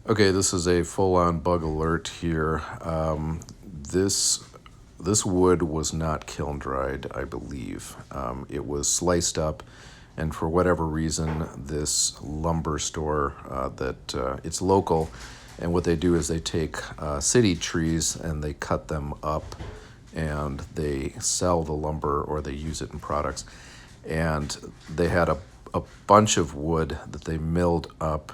Okay, this is a full-on bug alert here. This this wood was not kiln dried, I believe. It was sliced up, and for whatever reason, this lumber store it's local, and what they do is they take city trees and they cut them up, and they sell the lumber or they use it in products. And they had a bunch of wood that they milled up,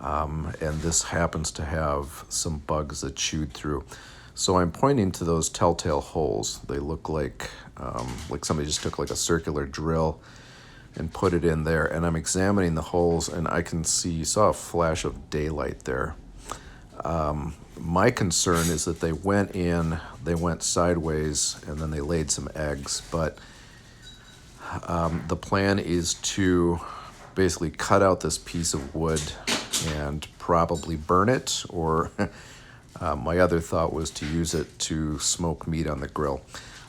and this happens to have some bugs that chewed through. So I'm pointing to those telltale holes. They look like somebody just took like a circular drill and put it in there. And I'm examining the holes, and I can see, saw a flash of daylight there. My concern is that they went sideways, and then they laid some eggs. But the plan is to basically cut out this piece of wood and probably burn it, or my other thought was to use it to smoke meat on the grill.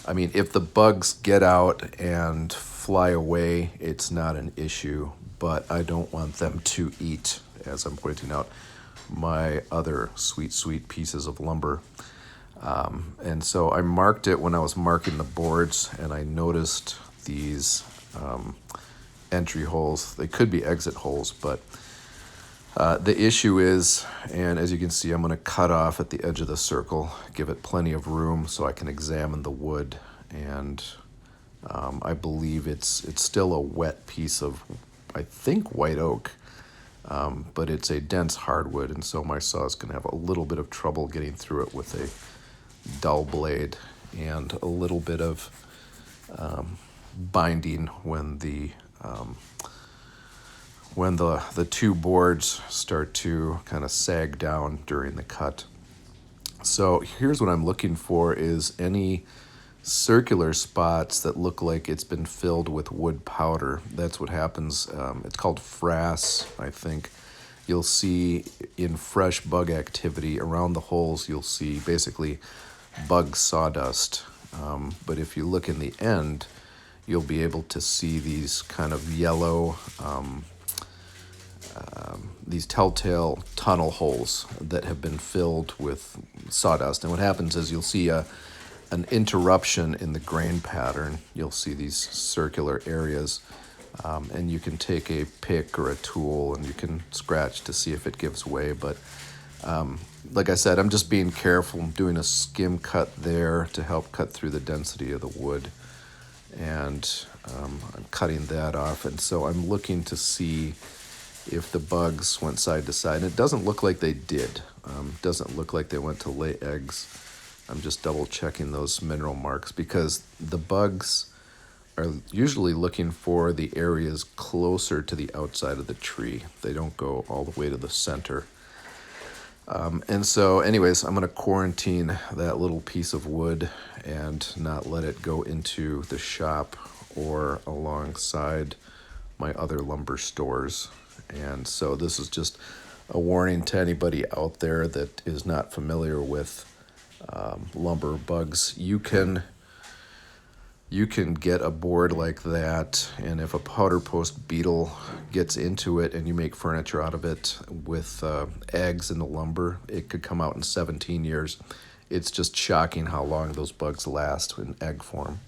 I mean, if the bugs get out and fly away, it's not an issue, but I don't want them to eat, as I'm pointing out, my other sweet pieces of lumber. And so I marked it when I was marking the boards, and I noticed these entry holes. They could be exit holes, but the issue is, and as you can see, I'm going to cut off at the edge of the circle, give it plenty of room so I can examine the wood. And I believe it's still a wet piece of, I think, white oak, but it's a dense hardwood, and so my saw is going to have a little bit of trouble getting through it with a dull blade, and a little bit of binding when the two boards start to kind of sag down during the cut. So here's what I'm looking for, is any circular spots that look like it's been filled with wood powder. That's what happens. It's called frass, I think. You'll see in fresh bug activity around the holes, you'll see basically bug sawdust. But if you look in the end, you'll be able to see these kind of yellow, these telltale tunnel holes that have been filled with sawdust. And what happens is you'll see an interruption in the grain pattern. You'll see these circular areas, and you can take a pick or a tool and you can scratch to see if it gives way. But like I said, I'm just being careful. I'm doing a skim cut there to help cut through the density of the wood, and I'm cutting that off. And so I'm looking to see if the bugs went side to side. And it doesn't look like they did. Doesn't look like they went to lay eggs. I'm just double checking those mineral marks, because the bugs are usually looking for the areas closer to the outside of the tree. They don't go all the way to the center. And so anyways, I'm going to quarantine that little piece of wood and not let it go into the shop or alongside my other lumber stores. And so this is just a warning to anybody out there that is not familiar with lumber bugs. You can get a board like that, and if a powder post beetle gets into it and you make furniture out of it with eggs in the lumber, it could come out in 17 years. It's just shocking how long those bugs last in egg form.